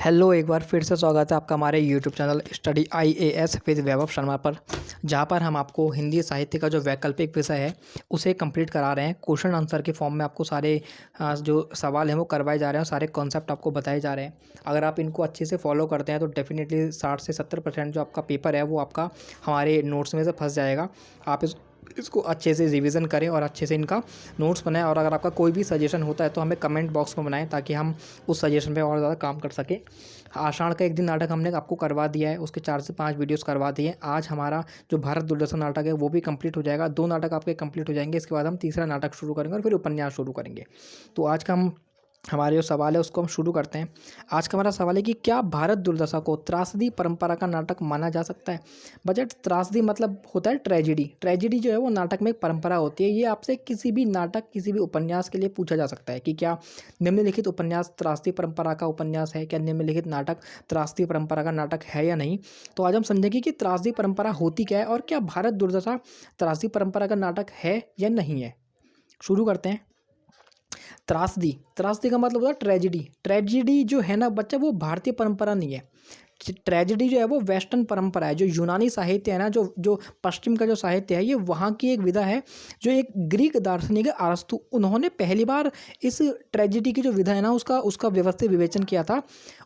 Hello, एक बार फिर से स्वागत है आपका हमारे YouTube channel study IAS with Vaibhav Sharma पर। जहां पर हम आपको हिंदी साहित्य का जो वैकल्पिक विषय है उसे कंप्लीट करा रहे हैं। क्वेश्चन आंसर के फॉर्म में आपको सारे जो सवाल हैं वो करवाए जा रहे हैं, सारे कॉन्सेप्ट आपको बताए जा रहे हैं। अगर आप इनको अच्छे से फॉलो करते हैं तो डेफिनेटली 60 से 70% जो आपका पेपर है वो आपका हमारे नोट्स में से फंस जाएगा। आप इसको अच्छे से रिवीजन करें और अच्छे से इनका नोट्स बनाएं। और अगर आपका कोई भी सजेशन होता है तो हमें कमेंट बॉक्स में बनाएं ताकि हम उस सजेशन पे और ज़्यादा काम कर सकें। आषाढ़ का एक दिन नाटक हमने आपको करवा दिया है, उसके 4 से 5 वीडियोस करवा दिए हैं। आज हमारा जो भारत दुर्दशा नाटक है वो भी कंप्लीट हो जाएगा। 2 नाटक आपके कंप्लीट हो जाएंगे। इसके बाद हम तीसरा नाटक शुरू करेंगे और फिर उपन्यास शुरू करेंगे। तो आज का हमारे जो सवाल है उसको हम शुरू करते हैं। आज का हमारा सवाल है कि क्या भारत दुर्दशा को त्रासदी परंपरा का नाटक माना जा सकता है। बजट त्रासदी मतलब होता है ट्रेजिडी। ट्रेजिडी जो है वो नाटक में एक परंपरा होती है। ये आपसे किसी भी नाटक, किसी भी उपन्यास के लिए पूछा जा सकता है कि क्या निम्नलिखित उपन्यास त्रासदी परंपरा का उपन्यास है, क्या निम्नलिखित नाटक त्रासदी परंपरा का नाटक है या नहीं। तो आज हम समझेंगे कि त्रासदी परंपरा होती क्या है और क्या भारत दुर्दशा त्रासदी परंपरा का नाटक है या नहीं है। शुरू करते हैं। त्रासदी, त्रासदी का मतलब होता है ट्रेजिडी। ट्रेजिडी जो है ना बच्चा वो भारतीय परंपरा नहीं है। ट्रेजिडी जो है वो वेस्टर्न परंपरा है। जो यूनानी साहित्य है ना, जो जो पश्चिम का जो साहित्य है, ये वहाँ की एक विधा है। जो एक ग्रीक दार्शनिक है अरस्तु, उन्होंने पहली बार इस ट्रेजिडी की जो विधा है ना उसका उसका व्यवस्थित विवेचन किया था।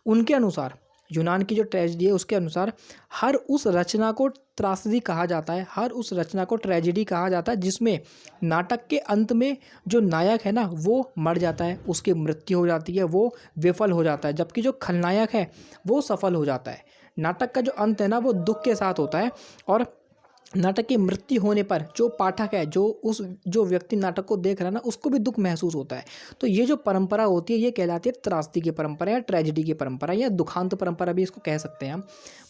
उनके अनुसार यूनान की जो ट्रेजिडी है उसके अनुसार हर उस रचना को त्रासदी कहा जाता है, हर उस रचना को ट्रेजिडी कहा जाता है जिसमें नाटक के अंत में जो नायक है ना वो मर जाता है, उसकी मृत्यु हो जाती है, वो विफल हो जाता है, जबकि जो खलनायक है वो सफल हो जाता है। नाटक का जो अंत है ना वो दुख के साथ होता है और नाटक की मृत्यु होने पर जो पाठक है, जो व्यक्ति नाटक को देख रहा है ना, उसको भी दुख महसूस होता है। तो ये जो परंपरा होती है ये कहलाती है त्रासदी की परंपरा या ट्रेजिडी की परंपरा या दुखांत परंपरा भी इसको कह सकते हैं हम।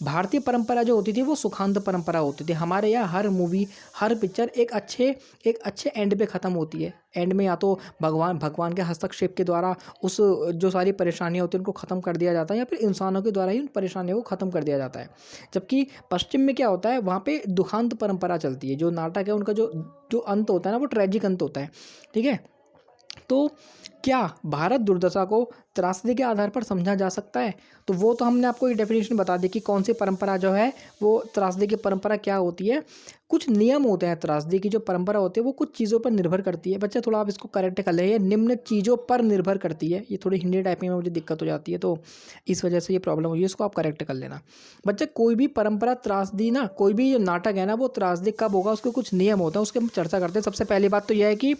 भारतीय परंपरा जो होती थी वो सुखांत परंपरा होती थी। हमारे यहाँ हर मूवी, हर पिक्चर एक अच्छे एंड पे ख़त्म होती है। एंड में या तो भगवान के हस्तक्षेप के द्वारा उस जो सारी परेशानियाँ होती हैं उनको ख़त्म कर दिया जाता है, या फिर इंसानों के द्वारा ही उन परेशानियों को ख़त्म कर दिया जाता है। जबकि पश्चिम में क्या होता है, वहाँ पे दुखांत परंपरा चलती है। जो नाटक है उनका जो जो अंत होता है ना वो ट्रेजिक अंत होता है। ठीक है, तो क्या भारत दुर्दशा को त्रासदी के आधार पर समझा जा सकता है। तो वो तो हमने आपको एक डेफिनेशन बता दी कि कौन सी परंपरा जो है वो त्रासदी की परंपरा क्या होती है। कुछ नियम होते हैं, त्रासदी की जो परंपरा होती है वो कुछ चीज़ों पर निर्भर करती है। बच्चे थोड़ा आप इसको करेक्ट कर ले, निम्न चीज़ों पर निर्भर करती है। ये थोड़ी हिंदी टाइपिंग में मुझे दिक्कत हो जाती है तो इस वजह से ये प्रॉब्लम हुई है, इसको आप करेक्ट कर लेना। बच्चे कोई भी परंपरा त्रासदी ना, कोई भी जो नाटक है ना वो त्रासदी कब होगा, उसके कुछ नियम होते हैं, उसके हम चर्चा करते हैं। सबसे पहली बात तो यह है कि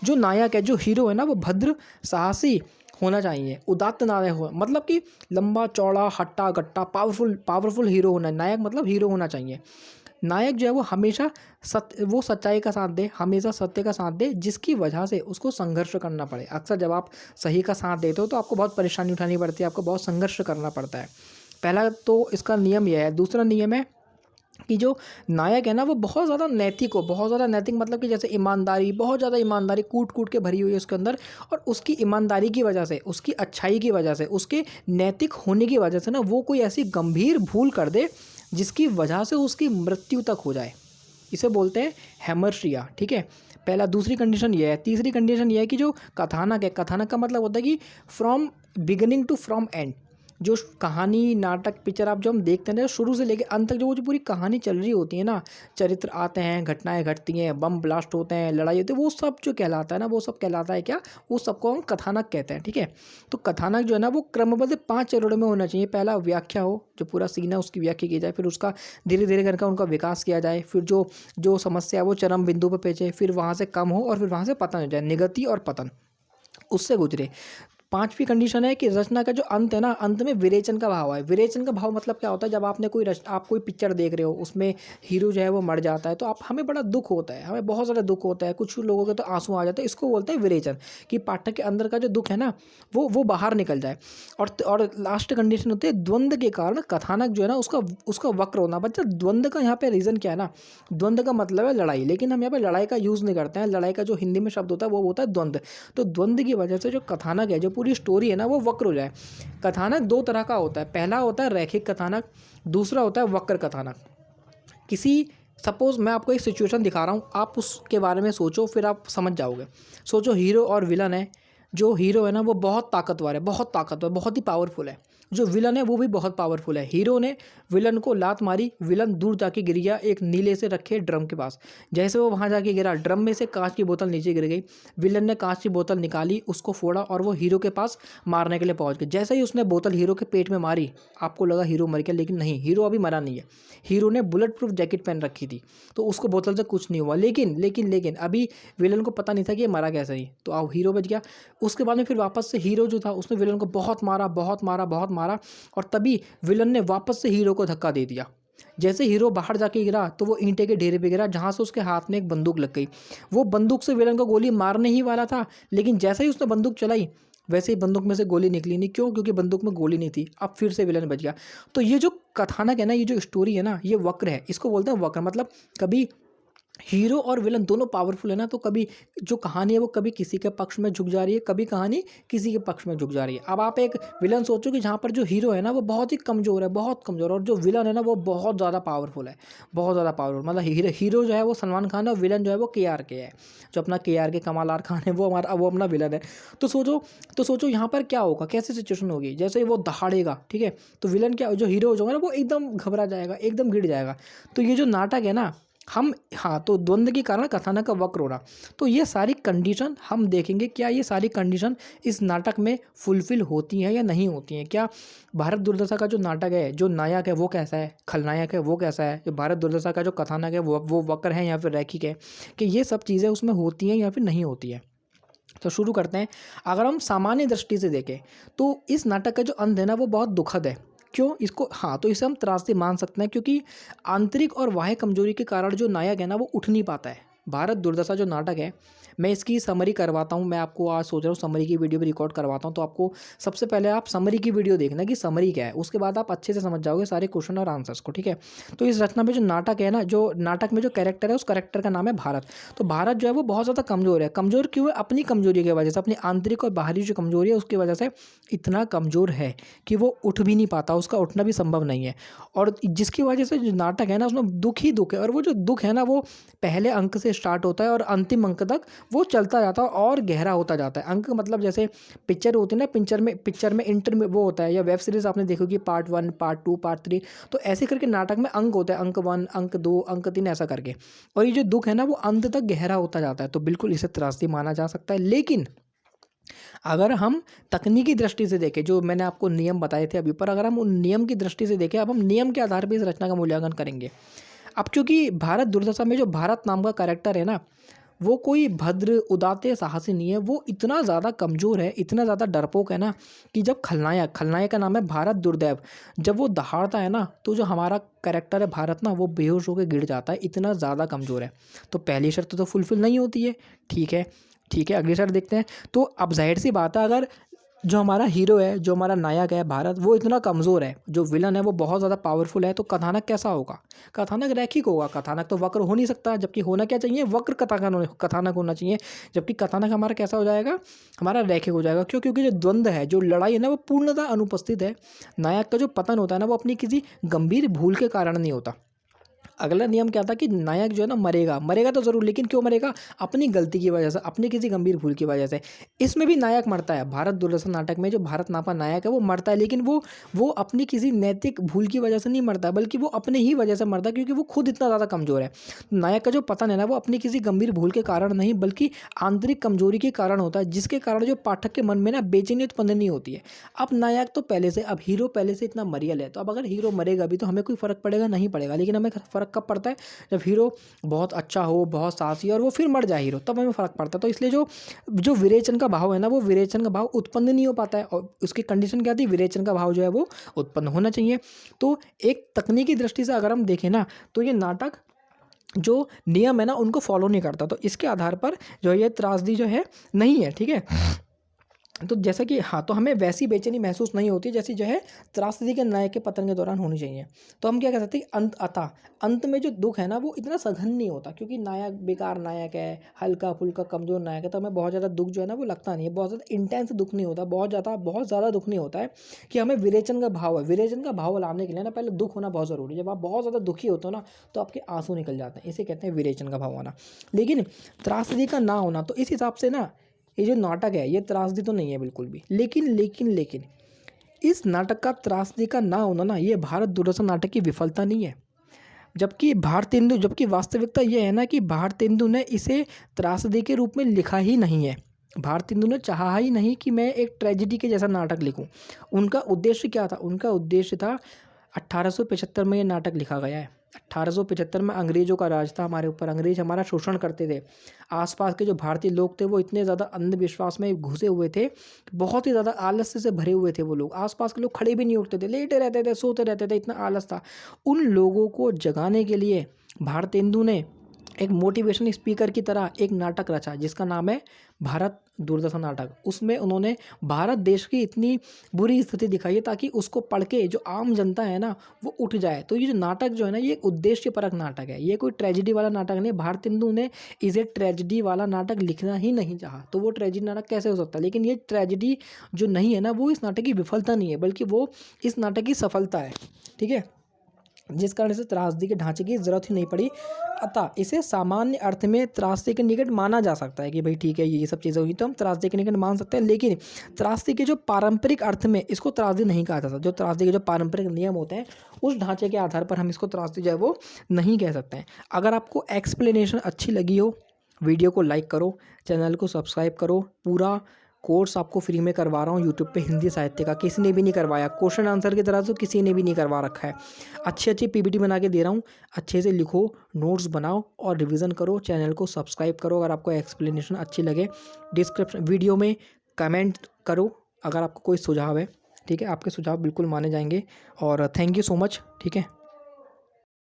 जो नायक है, जो हीरो है ना, वो भद्र साहसी होना चाहिए, उदात्त नायक हो, मतलब कि लंबा चौड़ा हट्टा कट्टा पावरफुल हीरो होना। नायक मतलब हीरो होना चाहिए। नायक जो है वो हमेशा वो सच्चाई का साथ दे, हमेशा सत्य का साथ दे, जिसकी वजह से उसको संघर्ष करना पड़े। अक्सर जब आप सही का साथ देते हो तो आपको बहुत परेशानी उठानी पड़ती है, आपको बहुत संघर्ष करना पड़ता है। पहला तो इसका नियम यह है। दूसरा नियम है कि जो नायक है ना वो बहुत ज़्यादा नैतिक हो। बहुत ज़्यादा नैतिक मतलब कि जैसे ईमानदारी, बहुत ज़्यादा ईमानदारी कूट कूट के भरी हुई है उसके अंदर, और उसकी ईमानदारी की वजह से, उसकी अच्छाई की वजह से, उसके नैतिक होने की वजह से ना वो कोई ऐसी गंभीर भूल कर दे जिसकी वजह से उसकी मृत्यु तक हो जाए। इसे बोलते हैं हैमर्शिया। ठीक है, पहला। दूसरी कंडीशन ये है। तीसरी कंडीशन ये है कि जो कथानक है, कथानक का मतलब होता है कि from beginning to from end, जो कहानी, नाटक, पिक्चर आप जो हम देखते हैं ना, शुरू से लेकर अंत तक जो पूरी कहानी चल रही होती है ना, चरित्र आते हैं, घटनाएं घटती हैं, बम ब्लास्ट होते हैं, लड़ाई होती है, वो सब जो कहलाता है ना, वो सब कहलाता है क्या, वो सबको हम कथानक कहते हैं। ठीक है, तो कथानक जो है ना वो क्रमबद्ध 5 चरणों में होना चाहिए। पहला व्याख्या हो, जो पूरा सीन है उसकी व्याख्या की जाए, फिर उसका धीरे धीरे करके उनका विकास किया जाए, फिर जो जो समस्या है वो चरम बिंदु पर पहुंचे, फिर वहाँ से कम हो और फिर वहाँ से पतन हो जाए, निगति और पतन उससे गुजरे। 5वीं कंडीशन है कि रचना का जो अंत है ना, अंत में विरेचन का भाव है। विरेचन का भाव मतलब क्या होता है, जब आपने आप कोई पिक्चर देख रहे हो, उसमें हीरो जो है वो मर जाता है तो हमें बड़ा दुख होता है, हमें बहुत ज़्यादा दुख होता है, कुछ लोगों के तो आंसू आ जाते हैं। इसको बोलते हैं विरेचन, कि पाठक के अंदर का जो दुख है ना वो बाहर निकल जाए। और लास्ट कंडीशन होती है द्वंद्व के कारण कथानक जो है ना उसका वक्र होना। बच्चा द्वंद्व का यहाँ पे रीज़न क्या है ना, द्वंद्व का मतलब है लड़ाई, लेकिन हम यहाँ पे लड़ाई का यूज़ नहीं करते हैं। लड़ाई का जो हिंदी में शब्द होता है वो होता है द्वंद्व। तो द्वंद्व की वजह से जो कथानक है, जो पूरी स्टोरी है ना वो वक्र हो जाए। कथानक 2 तरह का होता है। पहला होता है रैखिक कथानक, दूसरा होता है वक्र कथानक। सपोज मैं आपको एक सिचुएशन दिखा रहा हूँ, आप उसके बारे में सोचो, फिर आप समझ जाओगे। सोचो हीरो और विलन है, जो हीरो है ना वो बहुत ताकतवर है, बहुत ताकतवर, बहुत ही पावरफुल है। जो विलन है वो भी बहुत पावरफुल है। हीरो ने विलन को लात मारी, विलन दूर जाके गिर गया एक नीले से रखे ड्रम के पास। जैसे वो वहाँ जाके गिरा, ड्रम में से कांच की बोतल नीचे गिर गई। विलन ने कांच की बोतल निकाली, उसको फोड़ा और वो हीरो के पास मारने के लिए पहुंच गए। जैसे ही उसने बोतल हीरो के पेट में मारी, आपको लगा हीरो मर गया, लेकिन नहीं, हीरो अभी मरा नहीं है। हीरो ने बुलेट प्रूफ जैकेट पहन रखी थी, तो उसको बोतल से कुछ नहीं हुआ। लेकिन लेकिन लेकिन अभी विलन को पता नहीं था कि ये मरा कैसे ही, तो अब हीरो बच गया। उसके बाद में फिर वापस से हीरो जो था उसने विलन को बहुत मारा, बहुत मारा, बहुत मारा, और तभी विलन ने वापस से हीरो को धक्का दे दिया। जैसे हीरो बाहर जाके गिरा तो वो ईंटे के ढेरे पे गिरा, जहाँ से उसके हाथ में एक बंदूक लग गई। वो बंदूक से विलन को गोली मारने ही वाला था, लेकिन जैसे ही उसने बंदूक चलाई वैसे ही बंदूक में से गोली निकली नहीं। क्यों? क्योंकि बंदूक में गोली नहीं थी। अब फिर से विलन बच गया। तो ये जो कथानक है ना, ये जो स्टोरी है ना, ये वक्र है, इसको बोलते हैं वक्र। मतलब कभी हीरो और विलन दोनों पावरफुल है ना, तो कभी जो कहानी है वो कभी किसी के पक्ष में झुक जा रही है, कभी कहानी किसी के पक्ष में झुक जा रही है। अब आप एक विलन सोचो कि जहाँ पर जो हीरो है ना वो बहुत ही कमज़ोर है, बहुत कमज़ोर, और जो विलन है ना वो बहुत ज़्यादा पावरफुल है, बहुत ज़्यादा पावरफुल। मतलब हीरो जो है वो सलमान खान है और विलन जो है वो KRK है। जो अपना KRK कमाल आर खान है वो हमारा, वो अपना विलन है। तो सोचो यहाँ पर क्या होगा, कैसी सिचुएशन होगी। जैसे ही वो दहाड़ेगा, ठीक है, तो विलन क्या, जो हीरो जो है ना वो एकदम घबरा जाएगा, एकदम गिर जाएगा। तो ये जो नाटक है ना, हम, हाँ, तो द्वंद्व के कारण कथानक का वक्र होना, तो ये सारी कंडीशन हम देखेंगे, क्या ये सारी कंडीशन इस नाटक में फुलफिल होती हैं या नहीं होती हैं। क्या भारत दुर्दशा का जो नाटक है, जो नायक है वो कैसा है, खलनायक है वो कैसा है, जो भारत दुर्दशा का जो कथानक है वो वक्र है या फिर रैखिक है, कि ये सब चीज़ें उसमें होती हैं या फिर नहीं होती है। तो शुरू करते हैं। अगर हम सामान्य दृष्टि से देखें तो इस नाटक का जो अंत है ना वो बहुत दुखद है। क्यों? इसको, हाँ, तो इसे हम त्रासदी मान सकते हैं, क्योंकि आंतरिक और बाह्य कमजोरी के कारण जो नायक है ना वो उठ नहीं पाता है। भारत दुर्दशा जो नाटक है, मैं इसकी समरी करवाता हूँ। मैं आपको आज सोच रहा हूँ समरी की वीडियो भी रिकॉर्ड करवाता हूँ। तो आपको सबसे पहले आप समरी की वीडियो देखना कि समरी क्या है, उसके बाद आप अच्छे से समझ जाओगे सारे क्वेश्चन और आंसर्स को, ठीक है। तो इस रचना में जो नाटक है ना, जो नाटक में जो कैरेक्टर है उस कैरेक्टर का नाम है भारत। तो भारत जो है वो बहुत ज़्यादा कमज़ोर है। कमज़ोर क्यों है? अपनी कमजोरी की वजह से, अपनी आंतरिक और बाहरी जो कमजोरी है उसकी वजह से इतना कमज़ोर है कि वो उठ भी नहीं पाता, उसका उठना भी संभव नहीं है। और जिसकी वजह से जो नाटक है ना उसमें दुख ही दुख है। और वो जो दुख है ना वो पहले अंक से स्टार्ट होता है और अंतिम अंक तक वो चलता जाता है और गहरा होता जाता है। अंक मतलब जैसे पिक्चर होती है ना, पिक्चर में इंटर में वो होता है, या वेब सीरीज़ आपने देखोगी पार्ट 1, पार्ट 2, पार्ट 3, तो ऐसे करके नाटक में अंक होता है, अंक 1, अंक 2, अंक 3, ऐसा करके। और ये जो दुख है ना वो अंत तक गहरा होता जाता है। तो बिल्कुल इसे त्रासदी माना जा सकता है। लेकिन अगर हम तकनीकी दृष्टि से देखें, जो मैंने आपको नियम बताए थे अभी पर, अगर हम उन नियम की दृष्टि से देखें, अब हम नियम के आधार पर इस रचना का मूल्यांकन करेंगे। अब क्योंकि भारत दुर्दशा में जो भारत नाम का कैरेक्टर है ना, वो कोई भद्र उदात्त साहसी नहीं है। वो इतना ज़्यादा कमज़ोर है, इतना ज़्यादा डरपोक है ना, कि जब खलनायक का नाम है भारत दुर्दैव, जब वो दहाड़ता है ना तो जो हमारा कैरेक्टर है भारत ना, वो बेहोश होकर गिर जाता है, इतना ज़्यादा कमज़ोर है। तो पहली शर्त तो फुलफिल नहीं होती है। ठीक है, ठीक है, अगली शर्त देखते हैं। तो अब जाहिर सी बात है, अगर जो हमारा हीरो है, जो हमारा नायक है भारत, वो इतना कमज़ोर है, जो विलन है वो बहुत ज़्यादा पावरफुल है, तो कथानक कैसा होगा? कथानक रैखिक होगा। कथानक तो वक्र हो नहीं सकता, जबकि होना क्या चाहिए? वक्र कथानक होना चाहिए। जबकि कथानक हमारा कैसा हो जाएगा? हमारा रैखिक हो जाएगा। क्यों? क्योंकि जो द्वंद्व है, जो लड़ाई है ना, वो पूर्णतः अनुपस्थित है। नायक का जो पतन होता है ना वो अपनी किसी गंभीर भूल के कारण नहीं होता। अगला नियम क्या था कि नायक जो है ना मरेगा तो ज़रूर, लेकिन क्यों मरेगा? अपनी गलती की वजह से, अपनी किसी गंभीर भूल की वजह से। इसमें भी नायक मरता है। भारत दुर्दशा नाटक में जो भारत नाम का नायक है वो मरता है, लेकिन वो अपनी किसी नैतिक भूल की वजह से नहीं मरता, बल्कि वो अपने ही वजह से मरता है, क्योंकि वो खुद इतना ज़्यादा कमज़ोर है। नायक का जो पतन है ना वो अपनी किसी गंभीर भूल के कारण नहीं, बल्कि आंतरिक कमजोरी के कारण होता है, जिसके कारण जो पाठक के मन में ना बेचैनी उत्पन्न नहीं होती है। अब नायक तो पहले से, अब हीरो पहले से इतना मरियल है, तो अब अगर हीरो मरेगा भी तो हमें कोई फ़र्क पड़ेगा? नहीं पड़ेगा। लेकिन हमें फ़र्क कब पड़ता है? जब हीरो बहुत अच्छा हो, बहुत साहसी और वो फिर मर जाए हीरो, तब हमें फ़र्क पड़ता है। तो इसलिए जो जो विरेचन का भाव है ना, वो विरेचन का भाव उत्पन्न नहीं हो पाता है। और उसकी कंडीशन क्या थी? विरेचन का भाव जो है वो उत्पन्न होना चाहिए। तो एक तकनीकी दृष्टि से अगर हम देखें ना, तो ये नाटक जो नियम है ना उनको फॉलो नहीं करता। तो इसके आधार पर जो ये त्रासदी जो है नहीं है, ठीक है। तो जैसा कि, हाँ, तो हमें वैसी बेचैनी महसूस नहीं होती जैसी जो है त्रासदी के नायक के पतन के दौरान होनी चाहिए। तो हम क्या कह सकते हैं? अंत में जो दुख है ना वो इतना सघन नहीं होता, क्योंकि नायक बेकार नायक है, हल्का फुल्का कमज़ोर नायक है, तो हमें बहुत ज़्यादा दुख जो है ना वो लगता नहीं है। बहुत ज़्यादा इंटेंस दुख नहीं होता, बहुत ज़्यादा दुख नहीं होता है कि हमें विरेचन का भाव है। विरेचन का भाव लाने के लिए ना पहले दुख होना बहुत ज़रूरी है। जब आप बहुत ज़्यादा दुखी होते हो ना तो आपके आंसू निकल जाते हैं, इसे कहते हैं विरेचन का भाव आना। लेकिन त्रासदी का ना होना, तो इस हिसाब से ना ये जो नाटक है ये त्रासदी तो नहीं है बिल्कुल भी, लेकिन इस नाटक का त्रासदी का ना होना ना ये भारत दूरदर्शन नाटक की विफलता नहीं है। जबकि वास्तविकता ये है ना कि भारतेंदु ने इसे त्रासदी के रूप में लिखा ही नहीं है। भारतेंदु ने चाहा ही नहीं कि मैं एक ट्रेजेडी के जैसा नाटक लिखूं। उनका उद्देश्य क्या था? उनका उद्देश्य था 1875 में ये नाटक लिखा गया है। 1875 में अंग्रेज़ों का राज था हमारे ऊपर, अंग्रेज हमारा शोषण करते थे। आसपास के जो भारतीय लोग थे वो इतने ज़्यादा अंधविश्वास में घुसे हुए थे, बहुत ही ज़्यादा आलस्य से भरे हुए थे वो लोग। आसपास के लोग खड़े भी नहीं उठते थे, लेटे रहते थे, सोते रहते थे, इतना आलस था। उन लोगों को जगाने के लिए भारतेंदु ने एक मोटिवेशन स्पीकर की तरह एक नाटक रचा जिसका नाम है भारत दूरदर्शन नाटक। उसमें उन्होंने भारत देश की इतनी बुरी स्थिति दिखाई है ताकि उसको पढ़ के जो आम जनता है ना वो उठ जाए। तो ये जो नाटक जो है ना ये उद्देश्यपरक नाटक है, ये कोई ट्रेजेडी वाला नाटक नहीं। भारतेंदु ने इसे ट्रेजेडी वाला नाटक लिखना ही नहीं चाहा, तो वो ट्रेजेडी नाटक कैसे हो सकता है? लेकिन ये ट्रेजेडी जो नहीं है ना वो इस नाटक की विफलता नहीं है, बल्कि वो इस नाटक की सफलता है। ठीक है, जिस कारण इसे त्रासदी के ढांचे की ज़रूरत ही नहीं पड़ी। अतः इसे सामान्य अर्थ में त्रासदी के निकट माना जा सकता है कि भाई ठीक है ये सब चीज़ें हुई तो हम त्रासदी के निकट मान सकते हैं। लेकिन त्रासदी के जो पारंपरिक अर्थ में इसको त्रासदी नहीं कहा जाता। जो त्रासदी के जो पारंपरिक नियम होते हैं उस ढांचे के आधार पर हम इसको त्रासदी जो है वो नहीं कह सकते हैं। अगर आपको एक्सप्लेनेशन अच्छी लगी हो, वीडियो को लाइक करो, चैनल को सब्सक्राइब करो। पूरा कोर्स आपको फ्री में करवा रहा हूँ यूट्यूब पे हिंदी साहित्य का, किसी ने भी नहीं करवाया। क्वेश्चन आंसर की तरह तो किसी ने भी नहीं करवा रखा है। अच्छी पीपीटी बना के दे रहा हूँ, अच्छे से लिखो, नोट्स बनाओ और रिवीजन करो। चैनल को सब्सक्राइब करो। अगर आपको एक्सप्लेनेशन अच्छी लगे डिस्क्रिप्शन वीडियो में कमेंट करो अगर आपको कोई सुझाव है। ठीक है, आपके सुझाव बिल्कुल माने जाएंगे। और थैंक यू सो मच। ठीक है।